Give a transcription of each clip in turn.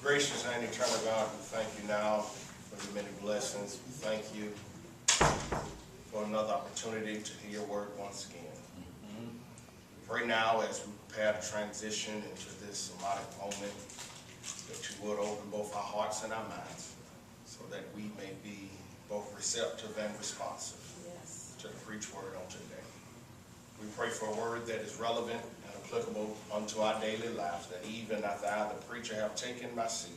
Gracious and eternal God, we thank you now for the many blessings. We thank you for another opportunity to hear your word once again. We pray now as we prepare to transition into this somatic moment that you would open both our hearts and our minds so that we may be both receptive and responsive to the preached word on today. We pray for a word that is relevant and applicable unto our daily lives, that even after I, the preacher, have taken my seat,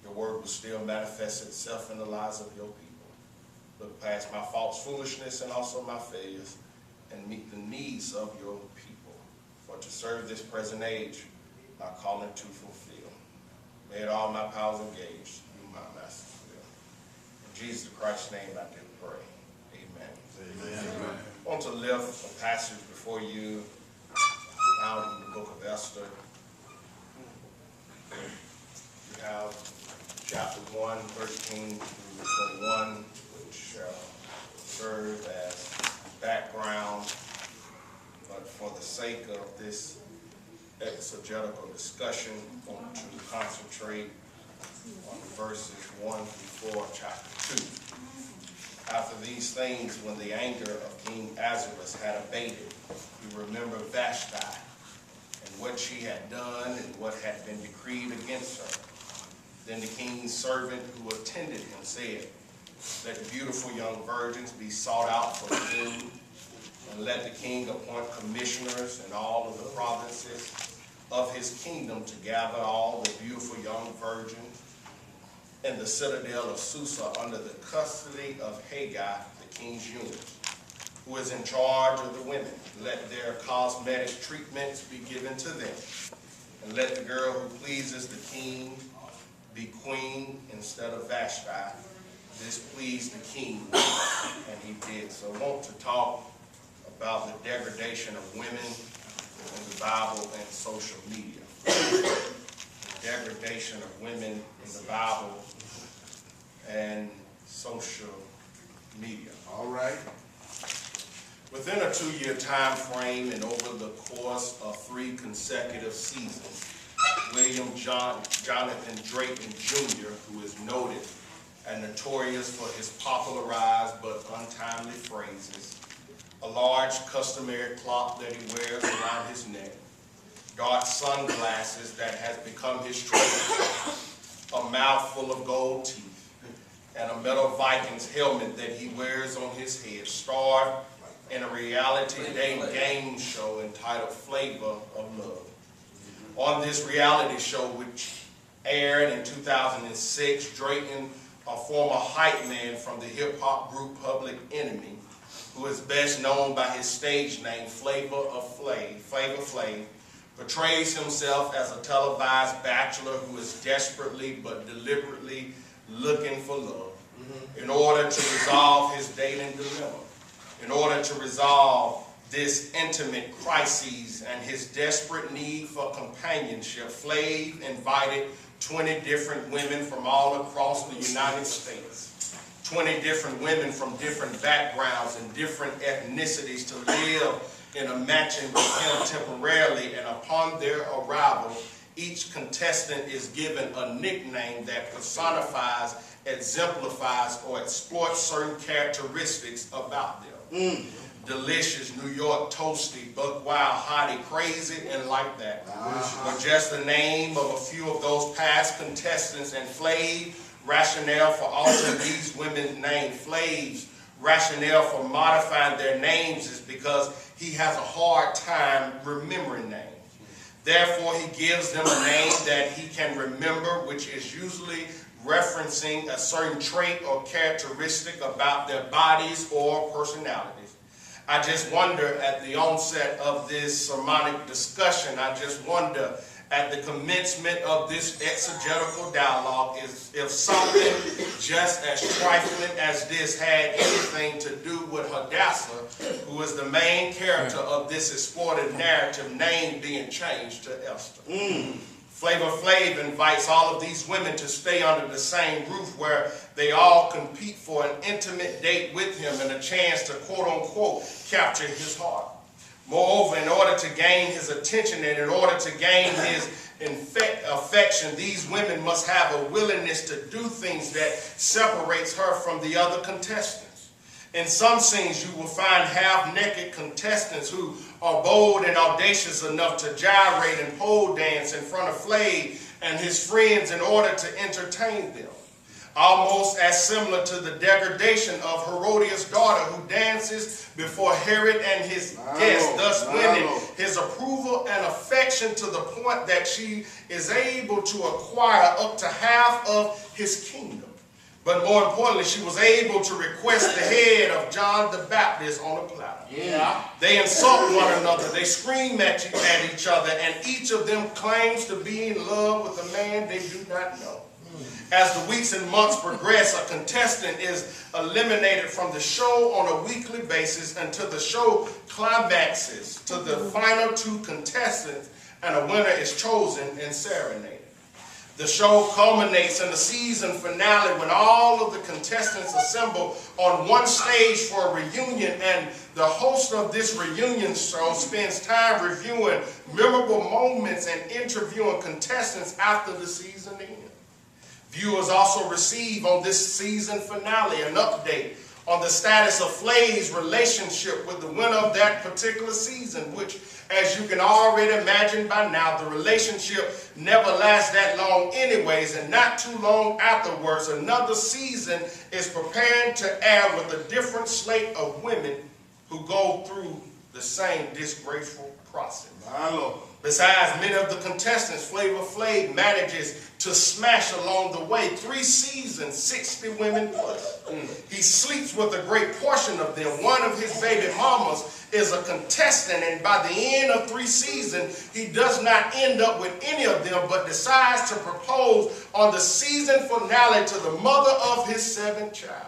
your word will still manifest itself in the lives of your people. Look past my false foolishness and also my failures and meet the needs of your people. For to serve this present age, my calling to fulfill. May it all my powers engaged, you my master will. In Jesus Christ's name I do pray. Amen. Amen. I want to lift a passage before you found in the book of Esther. You have chapter 1, 13 through 21, which serve as background, but for the sake of this exegetical discussion, I want to concentrate on verses 1 through 4 of chapter 2. After these things, when the anger of King Ahasuerus had abated, you remember Vashti and what she had done and what had been decreed against her. Then the king's servant who attended him said, let the beautiful young virgins be sought out for food, and let the king appoint commissioners in all of the provinces of his kingdom to gather all the beautiful young virgins in the citadel of Susa under the custody of Haggai, the king's eunuch, who is in charge of the women. Let their cosmetic treatments be given to them, and let the girl who pleases the king be queen instead of Vashti. This pleased the king, and he did. So I want to talk about the degradation of women in the Bible and social media. Degradation of women in the Bible and social media. All right. Within a 2-year time frame and over the course of 3 consecutive seasons, William Jonathan Drayton Jr., who is noted and notorious for his popularized but untimely phrases, a large customary clock that he wears around his neck, dark sunglasses that has become his trademark, a mouthful of gold teeth, and a metal Vikings helmet that he wears on his head, starred in a reality game show entitled Flavor of Love. On this reality show, which aired in 2006, Drayton, a former hype man from the hip-hop group Public Enemy, who is best known by his stage name Flavor Flav, portrays himself as a televised bachelor who is desperately but deliberately looking for love in order to resolve his dating dilemma, in order to resolve this intimate crisis and his desperate need for companionship. Flav invited 20 different women from all across the United States, 20 different women from different backgrounds and different ethnicities to live in a mansion with him temporarily, and upon their arrival, each contestant is given a nickname that personifies, exemplifies, or exploits certain characteristics about them. Delicious, New York, toasty, buck wild, hottie, crazy, and like that. Or just the name of a few of those past contestants, and Flav's rationale for altering these women's names. Flav's rationale for modifying their names is because he has a hard time remembering names. Therefore, he gives them a name that he can remember, which is usually referencing a certain trait or characteristic about their bodies or personalities. I just wonder at the onset of this sermonic discussion, I just wonder at the commencement of this exegetical dialogue if something just as trifling as this had anything to do with Hadassah, who is the main character of this exploited narrative, name being changed to Esther. Flavor Flav invites all of these women to stay under the same roof where they all compete for an intimate date with him and a chance to quote-unquote capture his heart. Moreover, in order to gain his attention and in order to gain his affection, these women must have a willingness to do things that separates her from the other contestants. In some scenes, you will find half-naked contestants who are bold and audacious enough to gyrate and pole dance in front of Flay and his friends in order to entertain them. Almost as similar to the degradation of Herodias' daughter, who dances before Herod and his guests, thus winning his approval and affection to the point that she is able to acquire up to half of his kingdom. But more importantly, she was able to request the head of John the Baptist on a platter. Yeah. They insult one another, they scream at each other, and each of them claims to be in love with a man they do not know. As the weeks and months progress, a contestant is eliminated from the show on a weekly basis until the show climaxes to the final two contestants, and a winner is chosen and serenaded. The show culminates in the season finale when all of the contestants assemble on one stage for a reunion, and the host of this reunion show spends time reviewing memorable moments and interviewing contestants after the season ends. Viewers also receive on this season finale an update on the status of Flay's relationship with the winner of that particular season, which, as you can already imagine by now, the relationship never lasts that long anyways, and not too long afterwards, another season is preparing to air with a different slate of women who go through the same disgraceful process. My Lord. Besides many of the contestants, Flavor Flav manages to smash along the way 3 seasons, 60 women plus. He sleeps with a great portion of them. One of his baby mamas is a contestant, and by the end of 3 seasons, he does not end up with any of them, but decides to propose on the season finale to the mother of his 7th child.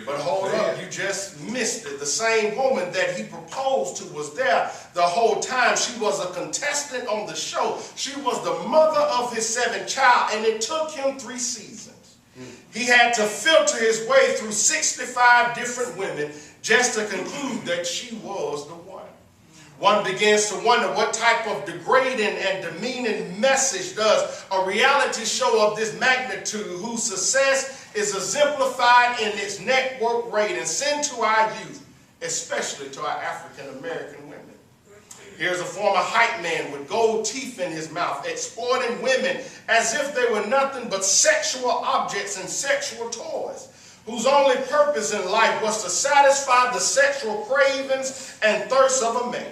But hold up, you just missed it. The same woman that he proposed to was there the whole time. She was a contestant on the show. She was the mother of his 7th child, and it took him 3 seasons. He had to filter his way through 65 different women just to conclude that she was the one. One begins to wonder what type of degrading and demeaning message does a reality show of this magnitude, whose success is exemplified in its network rating, send to our youth, especially to our African American women. Here's a former hype man with gold teeth in his mouth, exploiting women as if they were nothing but sexual objects and sexual toys, whose only purpose in life was to satisfy the sexual cravings and thirsts of a man.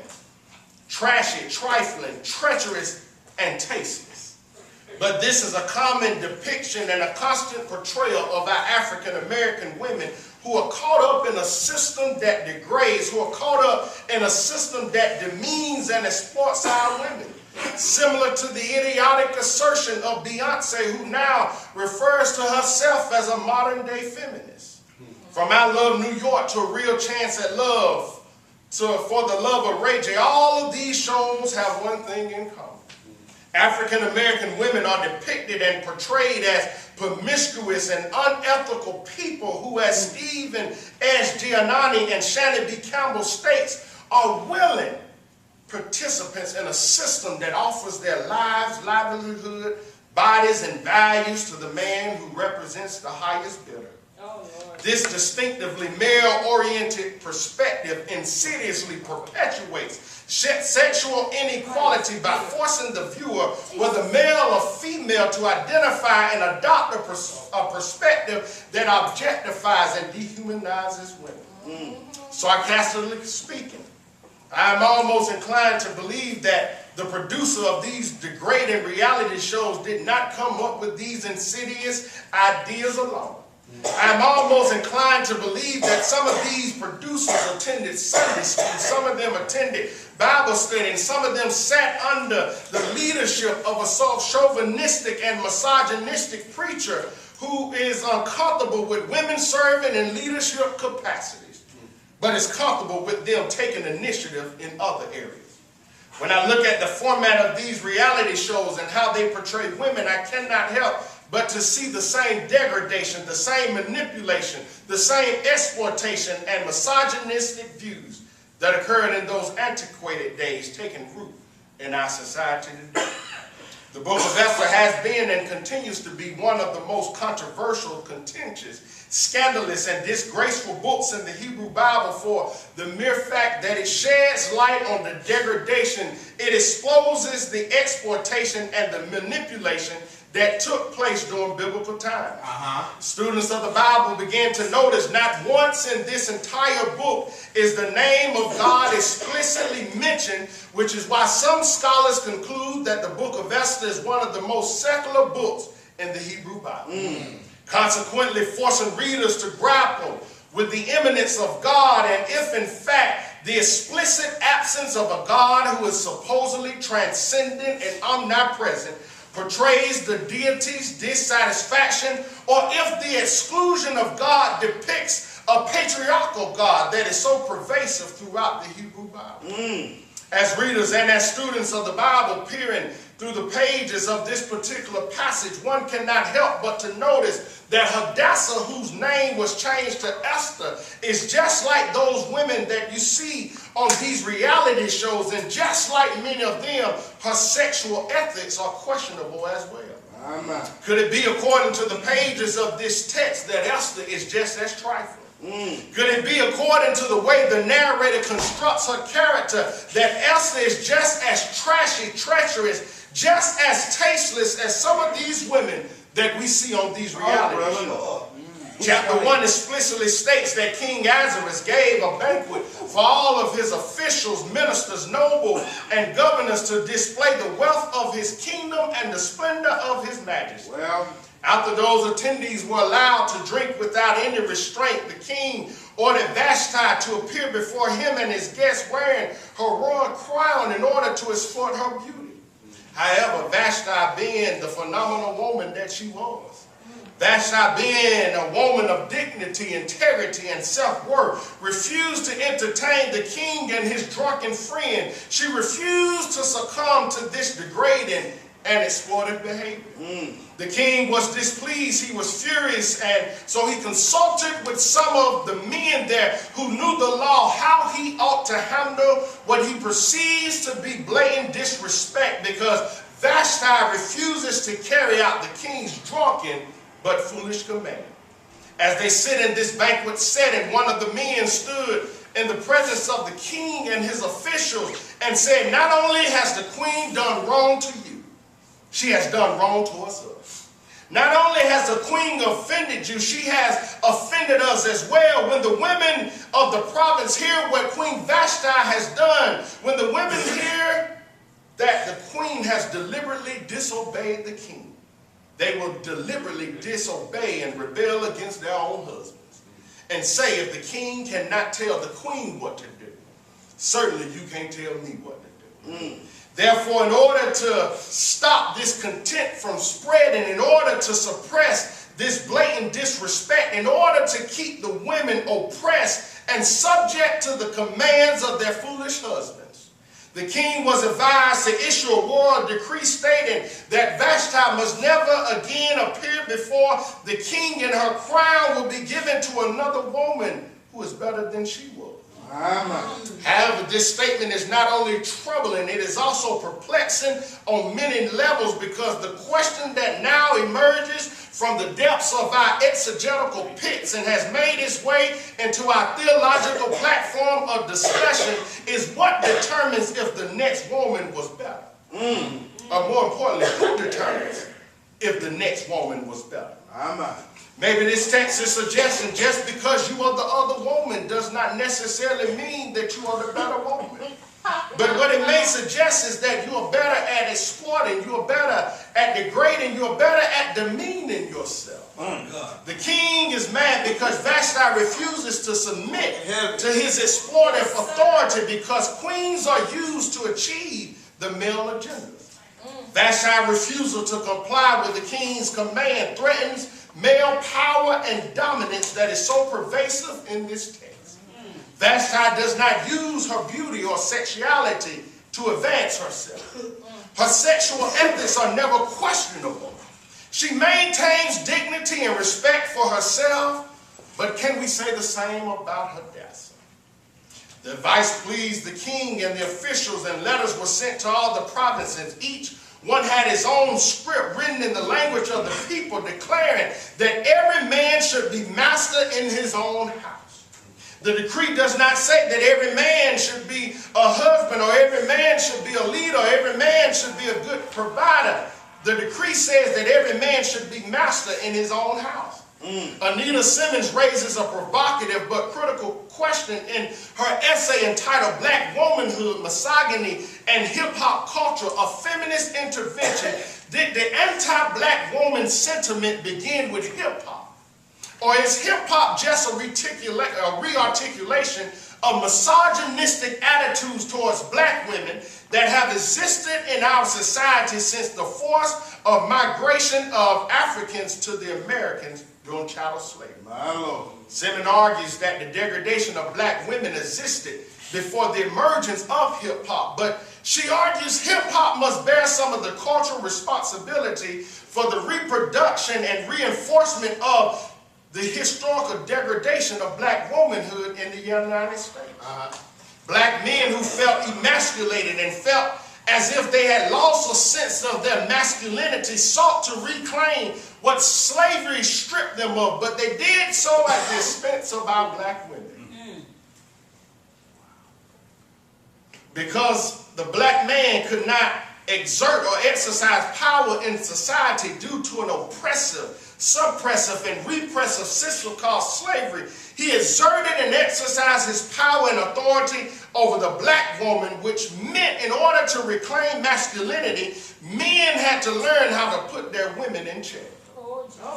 Trashy, trifling, treacherous, and tasteless. But this is a common depiction and a constant portrayal of our African American women who are caught up in a system that degrades, who are caught up in a system that demeans and exploits our women. Similar to the idiotic assertion of Beyonce, who now refers to herself as a modern-day feminist. From I Love New York to A Real Chance at Love, to For the Love of Ray J, all of these shows have one thing in common. African American women are depicted and portrayed as promiscuous and unethical people who, as Stephen S. Giannani and Shannon B. Campbell states, are willing participants in a system that offers their lives, livelihood, bodies, and values to the man who represents the highest bidder. This distinctively male-oriented perspective insidiously perpetuates sexual inequality by forcing the viewer, whether male or female, to identify and adopt a perspective that objectifies and dehumanizes women. Sarcastically speaking, I am almost inclined to believe that the producer of these degrading reality shows did not come up with these insidious ideas alone. I'm almost inclined to believe that some of these producers attended Sunday school, some of them attended Bible study, and some of them sat under the leadership of a chauvinistic and misogynistic preacher who is uncomfortable with women serving in leadership capacities, but is comfortable with them taking initiative in other areas. When I look at the format of these reality shows and how they portray women, I cannot help but to see the same degradation, the same manipulation, the same exploitation and misogynistic views that occurred in those antiquated days taking root in our society today. The book of Esther has been and continues to be one of the most controversial, contentious, scandalous, and disgraceful books in the Hebrew Bible for the mere fact that it sheds light on the degradation, it exposes the exploitation and the manipulation that took place during biblical times. Students of the Bible began to notice not once in this entire book is the name of God explicitly mentioned, which is why some scholars conclude that the book of Esther is one of the most secular books in the Hebrew Bible. Consequently, forcing readers to grapple with the immanence of God and if in fact the explicit absence of a God who is supposedly transcendent and omnipresent portrays the deity's dissatisfaction, or if the exclusion of God depicts a patriarchal God that is so pervasive throughout the Hebrew Bible. As readers and as students of the Bible peering through the pages of this particular passage, one cannot help but to notice that Hadassah, whose name was changed to Esther, is just like those women that you see on these reality shows, and just like many of them, her sexual ethics are questionable as well. Could it be, according to the pages of this text, that Esther is just as trifling? Could it be, according to the way the narrator constructs her character, that Esther is just as trashy, treacherous, just as tasteless as some of these women that we see on these reality shows? Chapter 1 explicitly states that King Ahasuerus gave a banquet for all of his officials, ministers, nobles, and governors to display the wealth of his kingdom and the splendor of his majesty. After those attendees were allowed to drink without any restraint, the king ordered Vashti to appear before him and his guests wearing her royal crown in order to exploit her beauty. However, Vashti, being the phenomenal woman that she was, Vashti, being a woman of dignity, integrity, and self-worth, refused to entertain the king and his drunken friend. She refused to succumb to this degrading and exploitive behavior. The king was displeased, he was furious, and so he consulted with some of the men there who knew the law, how he ought to handle what he perceives to be blatant disrespect, because Vashti refuses to carry out the king's drunken but foolish command. As they sit in this banquet setting, one of the men stood in the presence of the king and his officials and said, "Not only has the queen done wrong to you, she has done wrong to us. Not only has the queen offended you, she has offended us as well." When the women of the province hear what Queen Vashti has done, when the women hear that the queen has deliberately disobeyed the king, they will deliberately disobey and rebel against their own husbands and say, if the king cannot tell the queen what to do, certainly you can't tell me what to do. Therefore, in order to stop this contempt from spreading, in order to suppress this blatant disrespect, in order to keep the women oppressed and subject to the commands of their foolish husbands, the king was advised to issue a royal decree stating that Vashti must never again appear before the king, and her crown will be given to another woman who is better than she was. However, this statement is not only troubling, it is also perplexing on many levels, because the question that now emerges from the depths of our exegetical pits and has made its way into our theological platform of discussion is what determines if the next woman was better. Or more importantly, who determines if the next woman was better? Maybe this text is suggesting just because you are the other woman does not necessarily mean that you are the better woman. But what it may suggest is that you are better at exploiting, you are better at degrading, you are better at demeaning yourself. The king is mad because Vashti refuses to submit to his exploitive authority, because queens are used to achieve the male agenda. Vashti's refusal to comply with the king's command threatens male power and dominance that is so pervasive in this text. Vashti does not use her beauty or sexuality to advance herself. Her sexual ethics are never questionable. She maintains dignity and respect for herself, but can we say the same about Hadassah? The advice pleased the king and the officials, and letters were sent to all the provinces, each one had his own script written in the language of the people, declaring that every man should be master in his own house. The decree does not say that every man should be a husband, or every man should be a leader, or every man should be a good provider. The decree says that every man should be master in his own house. Anita Simmons raises a provocative but critical question in her essay entitled Black Womanhood, Misogyny, and Hip-Hop Culture, a Feminist Intervention. Did the anti-black woman sentiment begin with hip-hop? Or is hip-hop just a re-articulation of misogynistic attitudes towards black women that have existed in our society since the forced migration of Africans to the Americans during chattel slavery? Simmons argues that the degradation of black women existed before the emergence of hip-hop, but she argues hip-hop must bear some of the cultural responsibility for the reproduction and reinforcement of the historical degradation of black womanhood in the United States. Black men who felt emasculated and felt as if they had lost a sense of their masculinity sought to reclaim what slavery stripped them of, but they did so at the expense of our black women. Because the black man could not exert or exercise power in society due to an oppressive, suppressive, and repressive system called slavery, he exerted and exercised his power and authority over the black woman, which meant in order to reclaim masculinity, men had to learn how to put their women in check.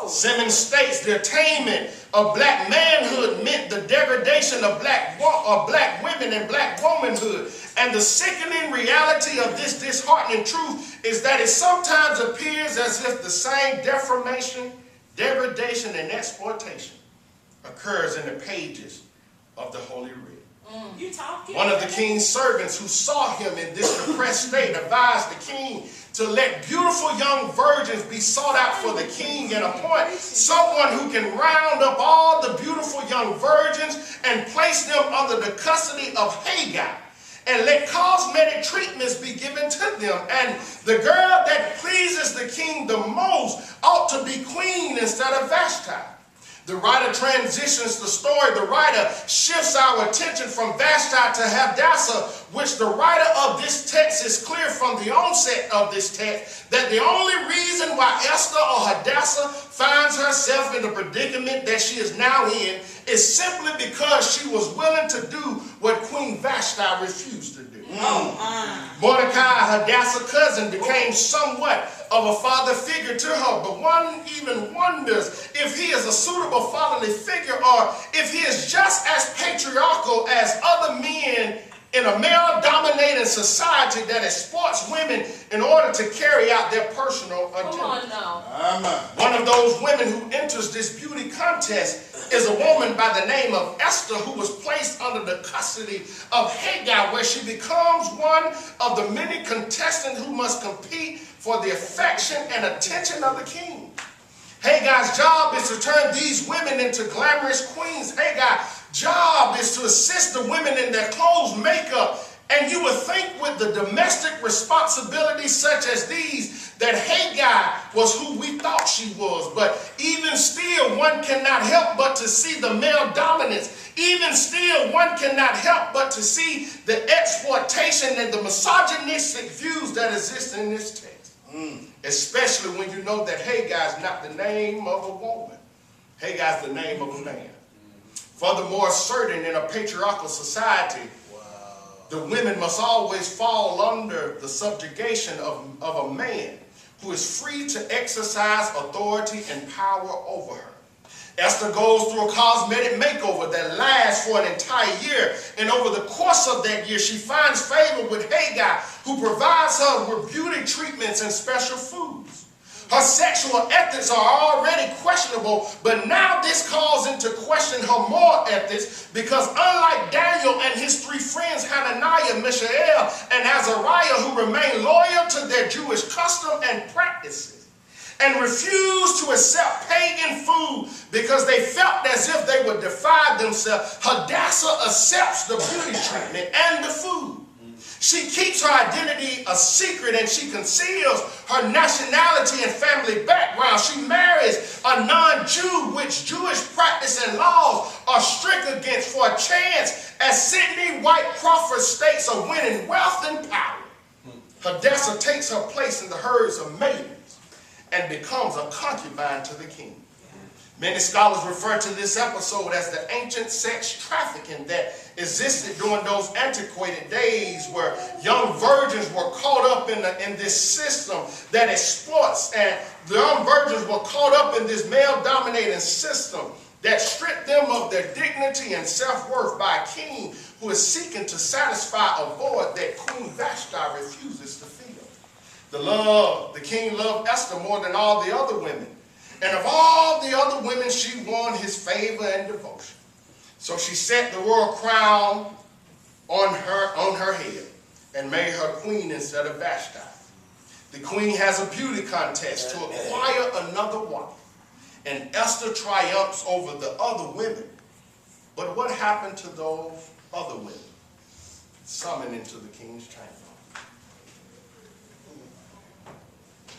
Simmons states the attainment of black manhood meant the degradation of black women and black womanhood. And the sickening reality of this disheartening truth is that it sometimes appears as if the same deformation, degradation, and exploitation occurs in the pages of the Holy Writ. One of the king's servants who saw him in this depressed state advised the king to let beautiful young virgins be sought out for the king and appoint someone who can round up all the beautiful young virgins and place them under the custody of Hagar, and let cosmetic treatments be given to them. And the girl that pleases the king the most ought to be queen instead of Vashti. The writer transitions the story. The writer shifts our attention from Vashti to Hadassah, which the writer of this text is clear from the onset of this text that the only reason why Esther or Hadassah finds herself in the predicament that she is now in is simply because she was willing to do what Queen Vashti refused to do. Mordecai, Hadassah's cousin, became somewhat of a father figure to her, but one even wonders if he is a suitable fatherly figure or if he is just as patriarchal as other men in a male-dominated society that exploits women in order to carry out their personal agenda. One of those women who enters this beauty contest is a woman by the name of Esther, who was placed under the custody of Hagar, where she becomes one of the many contestants who must compete for the affection and attention of the king. Hagar's job is to turn these women into glamorous queens. Hagar's job is to assist the women in their clothes, makeup, and you would think with the domestic responsibilities such as these that Hagar was who we thought she was. But even still, one cannot help but to see the male dominance. Even still, one cannot help but to see the exploitation and the misogynistic views that exist in this text. Especially when you know that Hagar is not the name of a woman. Hagar is the name of a man. Furthermore, certain in a patriarchal society, the women must always fall under the subjugation of a man who is free to exercise authority and power over her. Esther goes through a cosmetic makeover that lasts for an entire year, and over the course of that year, she finds favor with Hagar, who provides her with beauty treatments and special foods. Her sexual ethics are already questionable, but now this calls into question her moral ethics, because unlike Daniel and his three friends, Hananiah, Mishael, and Azariah, who remain loyal to their Jewish custom and practices, and refused to accept pagan food because they felt as if they would defy themselves, Hadassah accepts the beauty treatment and the food. She keeps her identity a secret, and she conceals her nationality and family background. She marries a non-Jew, which Jewish practice and laws are strict against, for a chance, as Sidney White Crawford states, of winning wealth and power. Hadassah takes her place in the herds of maidens and becomes a concubine to the king. Many scholars refer to this episode as the ancient sex trafficking that existed during those antiquated days, where young virgins were caught up in this system that exploits, and the young virgins were caught up in this male-dominating system that stripped them of their dignity and self-worth by a king who is seeking to satisfy a void that Queen Vashti refuses to fill. The king loved Esther more than all the other women. And of all the other women, she won his favor and devotion. So she set the royal crown on her head and made her queen instead of Vashti. The queen has a beauty contest to acquire another wife, and Esther triumphs over the other women. But what happened to those other women? Summoned into the king's chamber.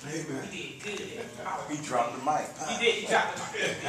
Amen. He did good. He dropped the mic. He did. He dropped the mic.